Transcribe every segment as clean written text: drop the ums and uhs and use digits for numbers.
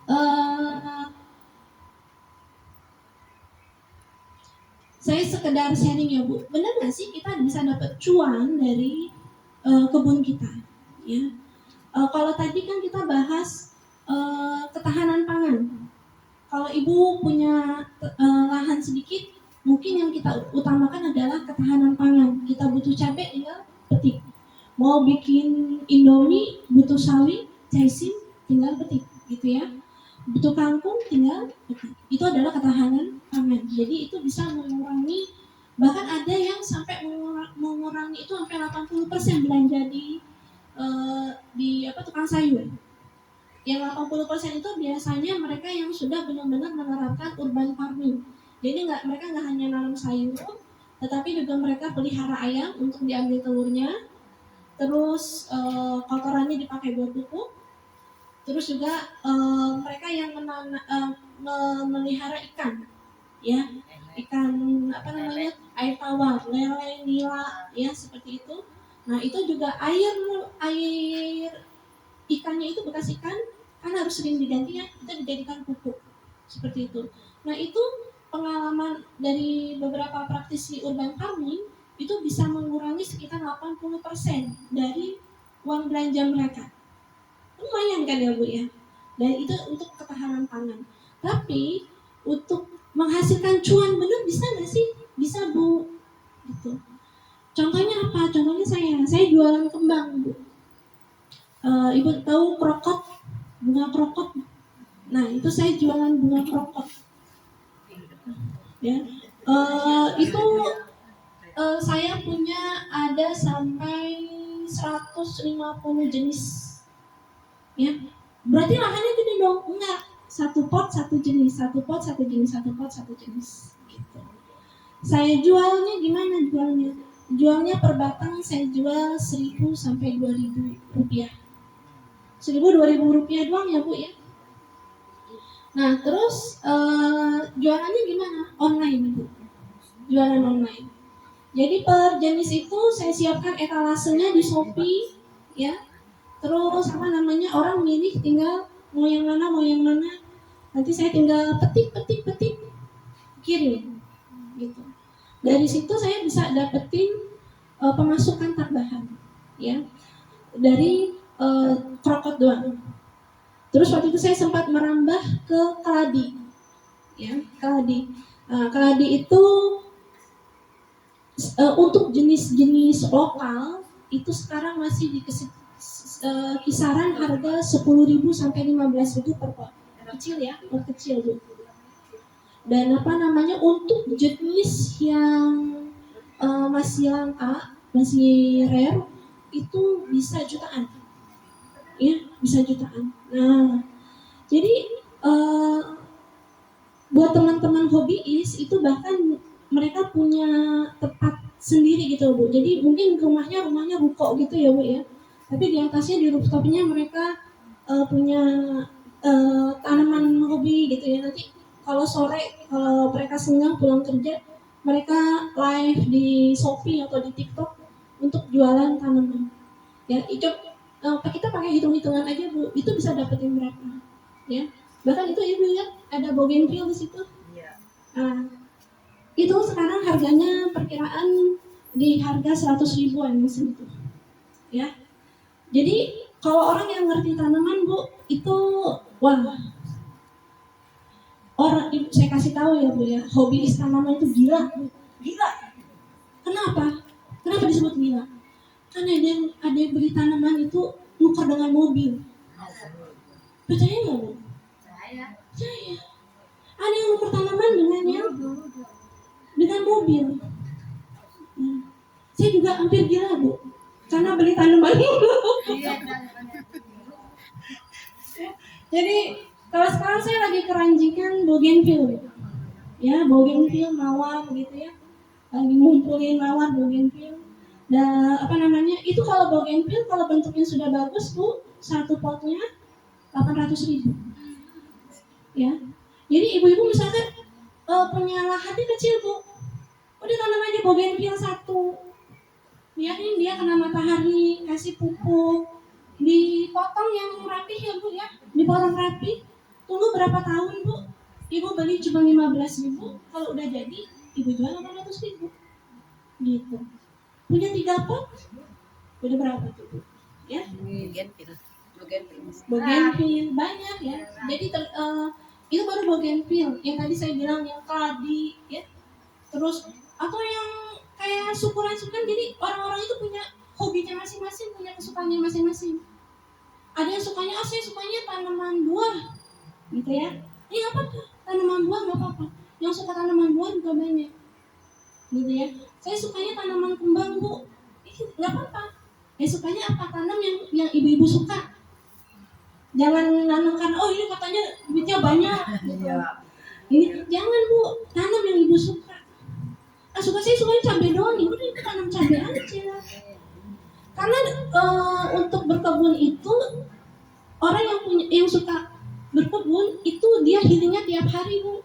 Eh, saya sekedar sharing ya Bu, benar nggak sih kita bisa dapat cuan dari kebun kita? Ya, kalau tadi kan kita bahas ketahanan pangan. Kalau ibu punya lahan sedikit, mungkin yang kita utamakan adalah ketahanan pangan. Kita butuh cabai, tinggal petik. Mau bikin Indomie, butuh sawi, caisim, tinggal petik, gitu ya. Butuh kangkung, tinggal petik. Itu adalah ketahanan pangan. Jadi itu bisa mengurangi, bahkan ada yang sampai mengurangi itu sampai 80% belanja di tukang sayur. Yang 80% itu biasanya mereka yang sudah benar-benar menerapkan urban farming. Jadi mereka nggak hanya nanam sayur, tetapi juga mereka pelihara ayam untuk diambil telurnya. Terus kotorannya dipakai buat pupuk. Terus juga mereka yang memelihara ikan, ya, ikan air tawar, lele, nila, ya seperti itu. Nah itu juga air ikannya itu bekas ikan kan harus sering diganti ya, kita dijadikan pupuk seperti itu. Nah itu pengalaman dari beberapa praktisi urban farming itu bisa mengurangi sekitar 80% dari uang belanja mereka. Lumayan kan ya Bu ya. Dan itu untuk ketahanan pangan. Tapi untuk menghasilkan cuan benar bisa nggak sih? Bisa Bu. Gitu. Contohnya apa? Contohnya saya jualan kembang Bu. Ibu tahu krokot, bunga krokot. Nah itu saya jualan bunga krokot. Ya, itu saya punya ada sampai 150 jenis. Ya, berarti lahannya gede dong? Enggak, satu pot satu jenis, satu pot satu jenis, satu pot satu jenis. Gitu. Saya jualnya gimana jualnya? Jualnya per batang saya jual 1.000 sampai 2.000 rupiah. 1.000 2.000 rupiah doang ya Bu ya. Nah terus jualannya gimana? Online Bu. Jualan online. Jadi per jenis itu saya siapkan etalasenya di Shopee, ya. Terus orang milih tinggal mau yang mana. Nanti saya tinggal petik, kirim, gitu. Dari situ saya bisa dapetin pemasukan tambahan, ya, dari krokot doang. Terus waktu itu saya sempat merambah ke keladi, ya, keladi. Keladi itu untuk jenis-jenis lokal itu sekarang masih di kisaran harga 10.000 sampai 15.000 per pot. Kecil ya, pot kecil Bu. Dan untuk jenis yang masih langka, masih rare itu bisa jutaan. Ya, bisa jutaan. Nah, jadi buat teman-teman hobiis itu bahkan mereka punya tempat sendiri gitu Bu. Jadi mungkin rumahnya ruko gitu ya Bu ya. Tapi di atasnya di rooftopnya mereka punya tanaman hobi gitu ya. Nanti kalau sore kalau mereka senggang pulang kerja, mereka live di Shopee atau di TikTok untuk jualan tanaman. Ya, itu kita pakai hitung-hitungan aja Bu, itu bisa dapetin berapa? Ya. Bahkan itu Ibu lihat ada bougainville di situ. Nah, itu sekarang harganya perkiraan di harga 100 ribuan mesin itu. Ya. Jadi kalau orang yang ngerti tanaman Bu, itu wah. Saya kasih tahu ya Bu ya, hobi tanaman itu gila. Gila. Kenapa? Kenapa disebut gila? Karena ada yang beli tanaman itu nuker dengan mobil. Percaya nggak Bu? Percaya. Ada yang nuker tanaman dengan mobil. Nah, saya juga hampir gila Bu, karena beli tanaman itu. Jadi kalau sekarang saya lagi keranjingan bougainville, ya bougainville mawar gitu ya, lagi ngumpulin mawar bougainville. Dan itu kalau bougainville kalau bentuknya sudah bagus Bu, satu potnya 800.000. Ya, jadi ibu-ibu misalkan punya lahannya kecil Bu, udah tanam aja bougainville satu. Biarin dia kena matahari, kasih pupuk, dipotong yang rapih ya Bu ya, dipotong rapi. Tunggu berapa tahun Bu? Ibu beli cuma 15.000, kalau udah jadi ibu jual 800.000 gitu. Punya 3 pot, udah berapa tuh Bu? Ya? Bougainville banyak ya. Jadi itu baru bougainville. Yang tadi saya bilang yang kadi ya. Terus atau yang kayak syukuran-syukuran. Jadi orang-orang itu punya hobinya masing-masing, punya kesukaannya masing-masing. Ada yang sukanya, saya sukanya tanaman buah, gitu ya. Ini apa-apa, tanaman buah nggak apa-apa. Yang suka tanaman buah juga banyak, gitu ya. Saya sukanya tanaman kembang Bu, nggak apa-apa. Sukanya apa, tanam yang ibu-ibu suka. Jangan nanam karena ini katanya duitnya banyak, gitu. Ini jangan Bu, tanam yang ibu suka. Saya sukanya cabai doang, ibu tanam cabai aja. Karena untuk berkebun itu orang yang suka berkebun itu dia healingnya tiap hari Bu,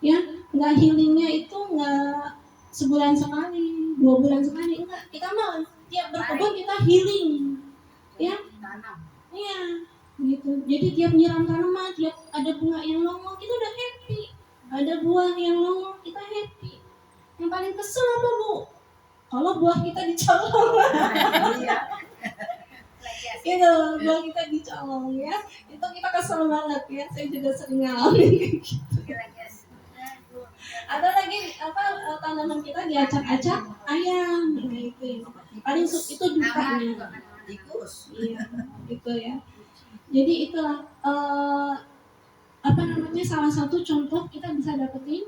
ya nggak healingnya itu nggak sebulan sekali, 2 bulan sekali, enggak. Kita mah tiap berkebun kita healing, ya, iya, gitu. Jadi tiap nyiram tanaman, tiap ada bunga yang nongol kita udah happy, ada buah yang nongol kita happy. Yang paling kesel apa Bu? Kalau buah kita dicolong. Itu buah kita dicolong ya, itu kita kesel banget ya. Saya juga sering ngalamin kayak gitu. Ada lagi tanaman kita diacak-acak ayam, nah itu paling itu dukanya. Iya, gitu ya. Jadi itulah salah satu contoh kita bisa dapetin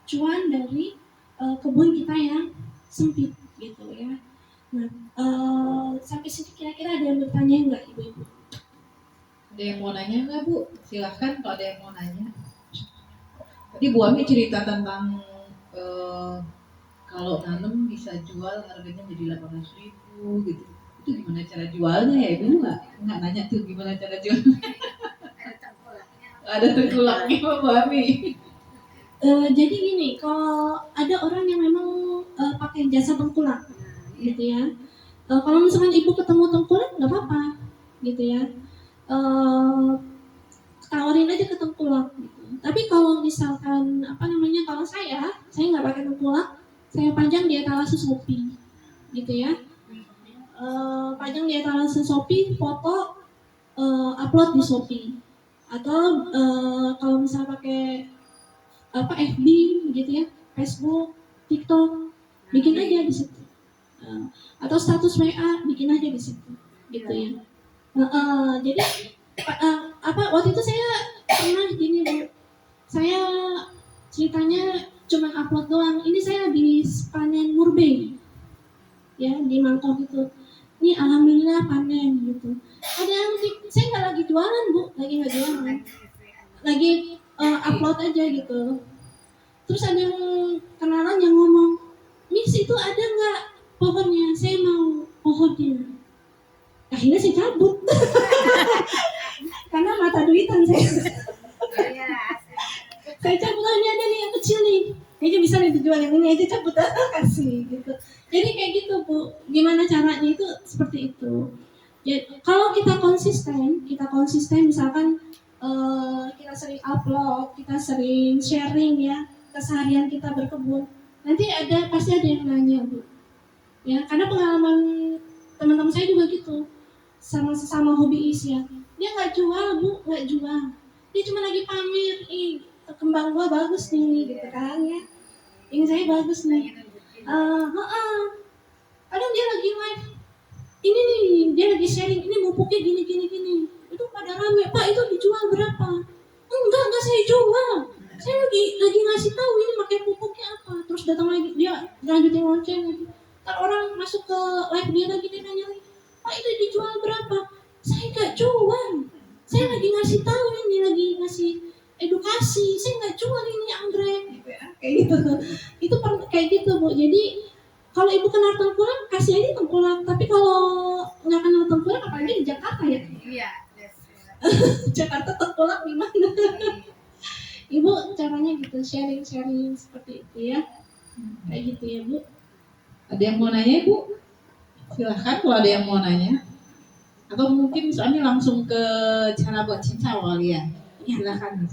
cuan dari kebun kita yang sempit gitu ya. Nah, sampai sini kira-kira ada yang bertanya nggak ibu-ibu? Ada yang mau nanya nggak Bu? Silahkan kalau ada yang mau nanya. Tadi Bu Ami cerita tentang kalau nanam bisa jual harganya jadi 800.000 gitu. Itu gimana cara jualnya ya Ibu? Nggak nanya tuh gimana cara jualnya. Ada tengkulaknya Bu Ami. Jadi gini, kalau ada orang yang memang pakai jasa tengkulak, gitu ya. Kalau misalkan ibu ketemu tengkulak nggak apa-apa, gitu ya. Tawarin aja ke tengkulak. Gitu. Tapi kalau misalkan kalau saya nggak pakai tengkulak, saya pajang di etalase Shopee, gitu ya. Pajang di etalase Shopee, foto, upload di Shopee. Atau kalau misalnya pakai FB gitu ya, Facebook, TikTok, bikin aja di situ. Atau status WA bikin aja di situ, gitu ya. Jadi waktu itu saya pernah gini Bu, saya ceritanya cuma upload doang. Ini saya habis panen murbe, ya di mangkok itu. Ini alhamdulillah panen gitu. Ada yang saya nggak lagi jualan Bu, lagi nggak jualan, lagi upload aja gitu. Terus ada yang kenalan yang ngomong, Miss itu ada nggak pohonnya? Saya mau pohonnya. Akhirnya saya cabut. Karena mata duitan saya. Saya cabut, ini ada nih yang kecil nih. Kayaknya bisa nih dijual, yang ini aja cabut kasih gitu. Jadi kayak gitu Bu. Gimana caranya itu seperti itu. Ya, kalau kita konsisten misalkan kita sering upload, kita sering sharing ya keseharian kita berkebun, nanti pasti ada yang nanya Bu. Ya, karena pengalaman teman-teman saya juga gitu, sama hobiis ya. Dia nggak jual Bu, nggak jual. Dia cuma lagi pamer, kembang gua bagus nih, gitu kan ya. Ini saya bagus nih. Kadang dia lagi live, ini nih dia lagi sharing, ini pupuknya gini. Itu pada rame, Pak itu dijual berapa? Enggak saya jual. Saya lagi ngasih tahu ini pakai pupuknya apa. Terus datang lagi dia lanjutin ngoceh lagi. Ntar orang masuk ke live dia lagi, dia nanya lagi, Pak itu dijual berapa? Saya nggak jual. Saya lagi ngasih tahu, ini lagi ngasih edukasi. Saya nggak jual ini anggrek. Gitu ya. Kayak gitu. Itu kayak gitu Bu. Jadi kalau ibu kenal tengkulak, kasih aja tengkulak. Tapi kalau nggak kenal tengkulak, apalagi di Jakarta ya? Iya. Jakarta tengkulak gimana? Ibu caranya gitu, sharing seperti itu ya. Kayak gitu ya Bu. Ada yang mau nanya Bu? Silahkan kalau ada yang mau nanya. Atau mungkin soalnya langsung ke cara buat cincau kali ya. Ya. Silakan.